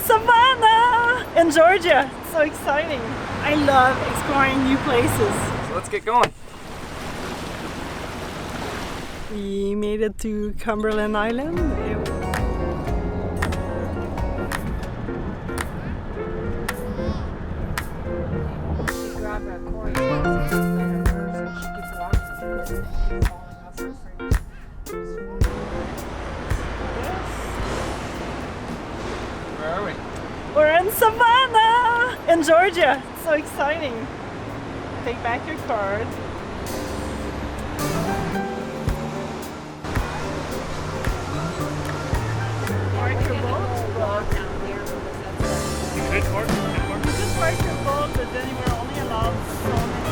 Savannah in Georgia. It's so exciting. I love exploring new places. So let's get going. We made it to Cumberland Island. Where are we? We're in Savannah in Georgia. It's so exciting. Take back your card. Park your boat. Walk down here. You could park. You just park your boat, but then you were only allowed so many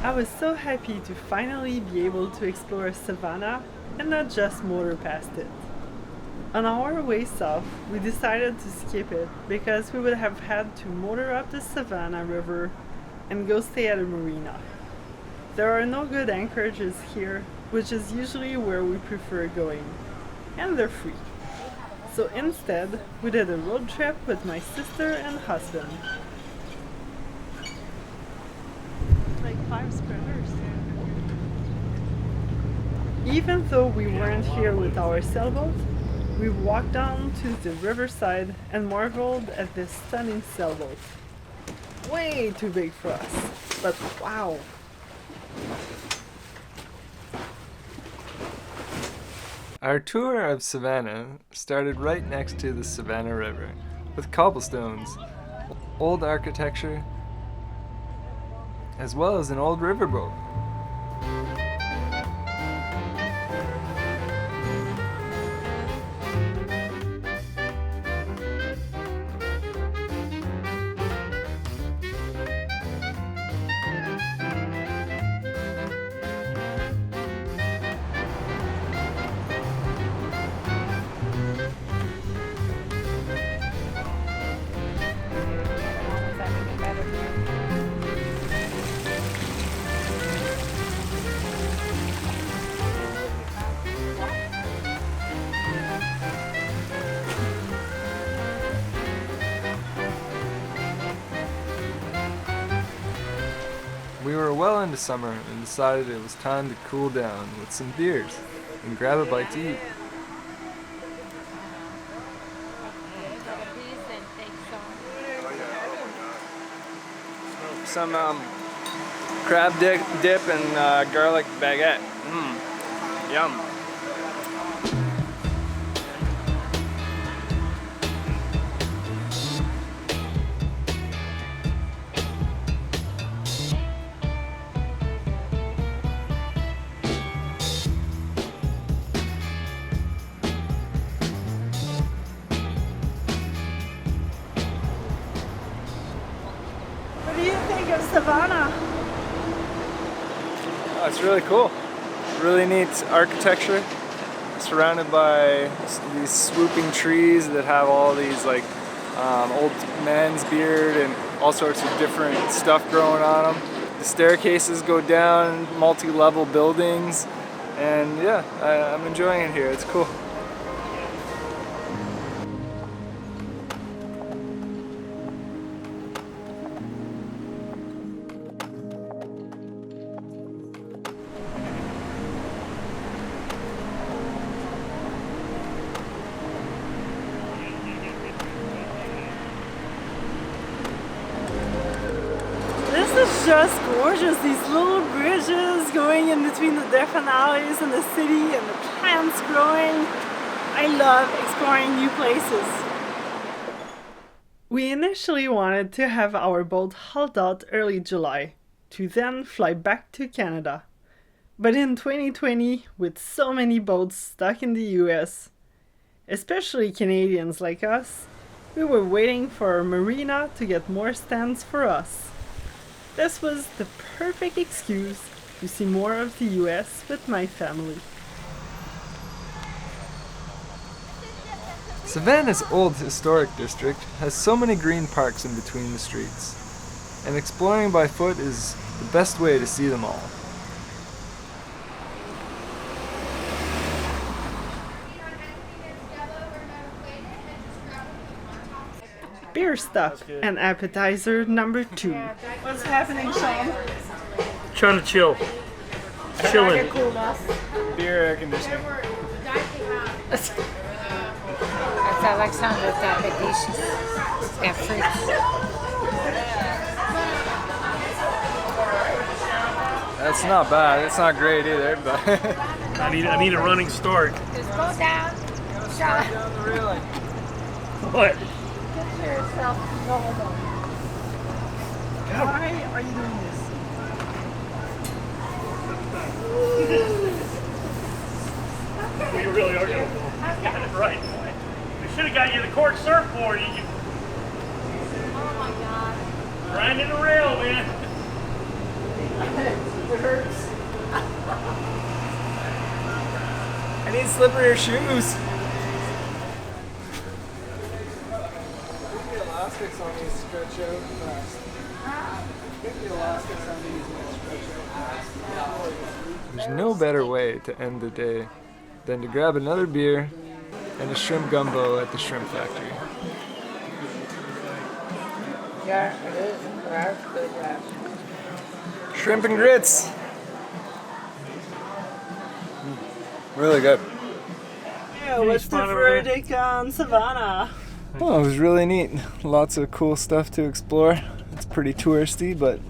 I was so happy to finally be able to explore Savannah and not just motor past it. On our way south, we decided to skip it because we would have had to motor up the Savannah River and go stay at a marina. There are no good anchorages here, which is usually where we prefer going, and they're free. So instead, we did a road trip with my sister and husband. Like 5 sprinters. Even though we weren't here with our sailboat, we walked down to the riverside and marveled at this stunning sailboat. Way too big for us, but wow! Our tour of Savannah started right next to the Savannah River, with cobblestones, old architecture, as well as an old riverboat. We were well into summer and decided it was time to cool down with some beers and grab a bite to eat. Some crab dip and garlic baguette. Yum. What do you think of Savannah? Oh, it's really cool. Really neat architecture, surrounded by these swooping trees that have all these like old man's beard and all sorts of different stuff growing on them. The staircases go down multi-level buildings, and yeah, I'm enjoying it here. It's cool. This is just gorgeous, these little bridges going in between the different alleys in the city and the plants growing. I love exploring new places. We initially wanted to have our boat hauled out early July, to then fly back to Canada. But in 2020, with so many boats stuck in the US, especially Canadians like us, we were waiting for a marina to get more stands for us. This was the perfect excuse to see more of the US with my family. Savannah's old historic district has so many green parks in between the streets, and exploring by foot is the best way to see them all. beer stock, and appetizer number 2. What's happening, Sean? Trying to chill. Chilling. Beer air conditioning. That's Alexander Diabetes. Got fruits. That's not bad. It's not great either, but I need a running start. Just go down. Shut down the railing. What? Get yourself normal. Why are you doing this? We really are going to got it right. We should have got you the cork surfboard. You Oh my God. grinding the rail, man. It hurts. I need slipperier shoes. The elastics on these stretch out fast. I think the elastics on these might stretch out fast. There's no better way to end the day than to grab another beer and a shrimp gumbo at the shrimp factory. Yeah, it is. That's good. Shrimp and grits. Really good. Yeah, what's the verdict on Savannah? Oh, it was really neat. Lots of cool stuff to explore. It's pretty touristy, but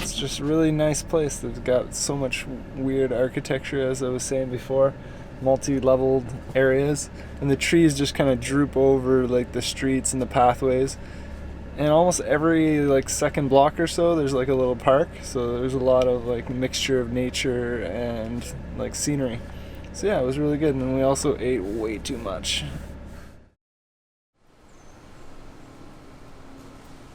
it's just a really nice place. They've got so much weird architecture, as I was saying before, multi-leveled areas, and the trees just kind of droop over like the streets and the pathways. And almost every like second block or so, there's like a little park. So there's a lot of like mixture of nature and like scenery. So yeah, it was really good. And then we also ate way too much.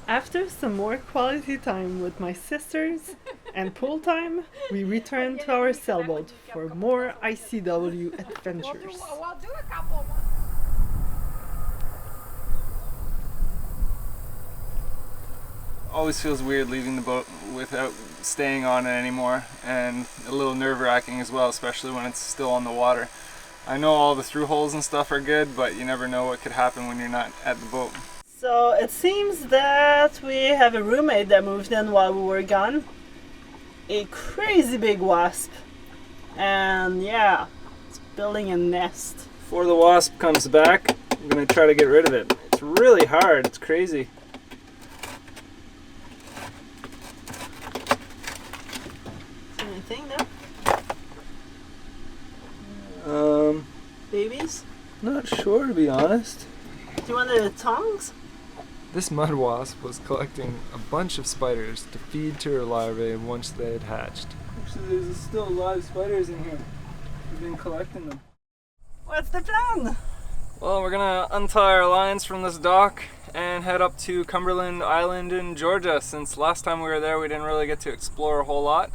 After some more quality time with my sisters and pool time, we returned to our sailboat for more ICW adventures. We'll do a couple more. Always feels weird leaving the boat without staying on it anymore, and a little nerve-wracking as well, especially when it's still on the water. I know all the through holes and stuff are good, but you never know what could happen when you're not at the boat. So it seems that we have a roommate that moved in while we were gone. A crazy big wasp. And yeah, it's building a nest. Before the wasp comes back, I'm gonna try to get rid of it. It's really hard, it's crazy. Anything there? Babies? Not sure, to be honest. Do you want the tongs? This mud wasp was collecting a bunch of spiders to feed to her larvae once they had hatched. Actually, there's still live spiders in here. We've been collecting them. What's the plan? Well, we're gonna untie our lines from this dock and head up to Cumberland Island in Georgia. Since last time we were there, we didn't really get to explore a whole lot.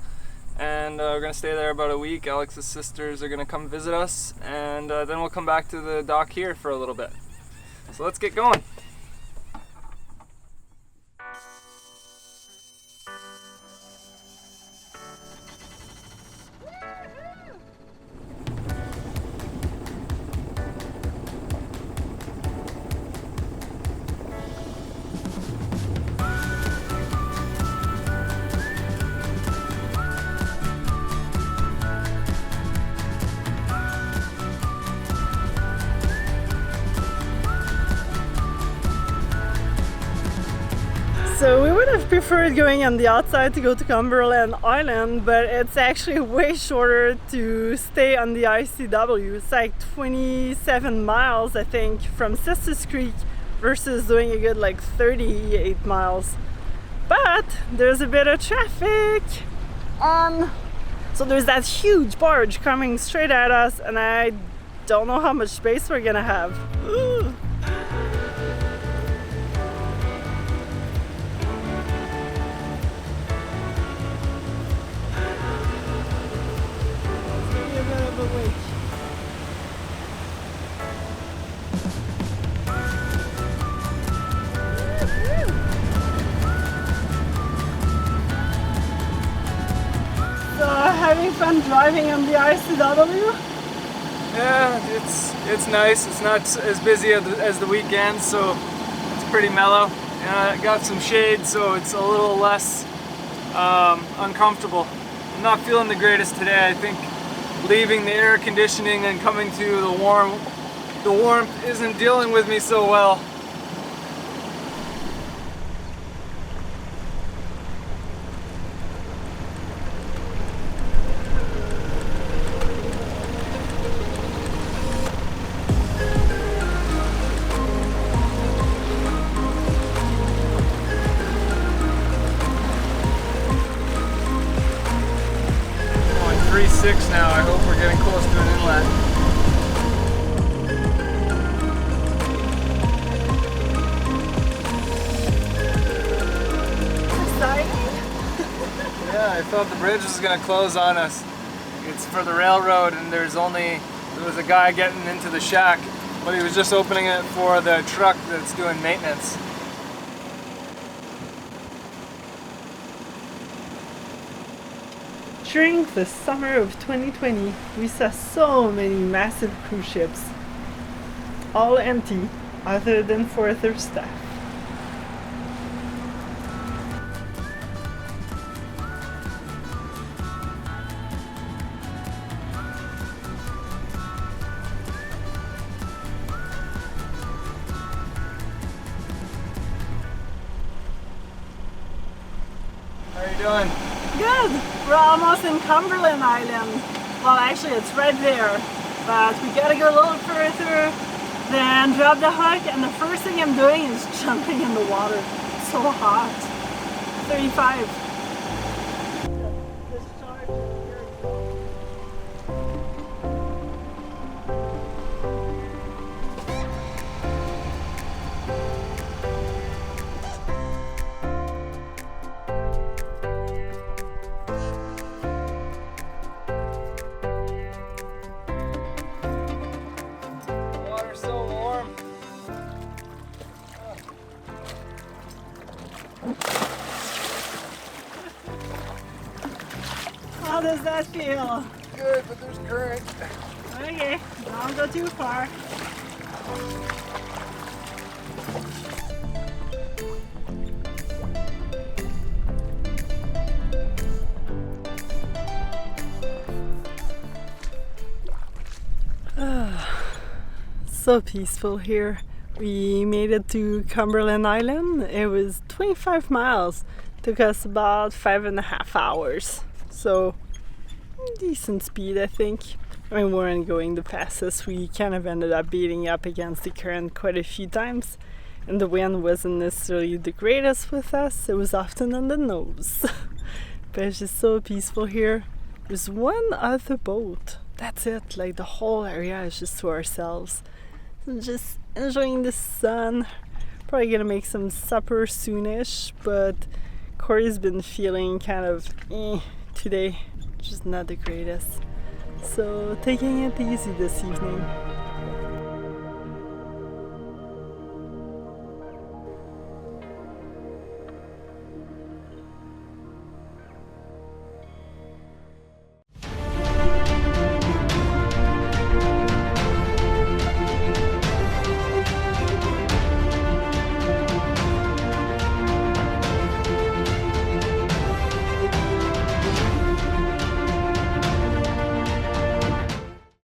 And we're gonna stay there about a week. Alex's sisters are gonna come visit us, and then we'll come back to the dock here for a little bit. So let's get going. So we would have preferred going on the outside to go to Cumberland Island, but it's actually way shorter to stay on the ICW. It's like 27 miles, I think, from Sisters Creek versus doing a good like 38 miles. But there's a bit of traffic. So there's that huge barge coming straight at us, and I don't know how much space we're gonna have. Ooh. Having fun driving on the ICW? Yeah, it's nice. It's not as busy as the weekend, so it's pretty mellow. And I got some shade, so it's a little less uncomfortable. I'm not feeling the greatest today. I think leaving the air conditioning and coming to the warmth isn't dealing with me so well. Going 3.6 now. I hope we're getting close to an inlet. Yeah, I thought the bridge was going to close on us. It's for the railroad, and there was a guy getting into the shack, but he was just opening it for the truck that's doing maintenance. During the summer of 2020, we saw so many massive cruise ships, all empty other than for their staff. How are you doing? Good! We're almost in Cumberland Island. Well, actually it's right there, but we gotta go a little further, then drop the hook, and the first thing I'm doing is jumping in the water. It's so hot. 35. Water's so warm. How does that feel? Good, but there's current. Okay, don't go too far. So peaceful here. We made it to Cumberland Island. It was 25 miles. Took us about 5.5 hours. So decent speed, I think. I mean, we weren't going the fastest. We kind of ended up beating up against the current quite a few times. And the wind wasn't necessarily the greatest with us. It was often on the nose. But it's just so peaceful here. There's one other boat. That's it. Like the whole area is just to ourselves. So just enjoying the sun. Probably gonna make some supper soonish, but Corey's been feeling kind of today. Just not the greatest. So taking it easy this evening.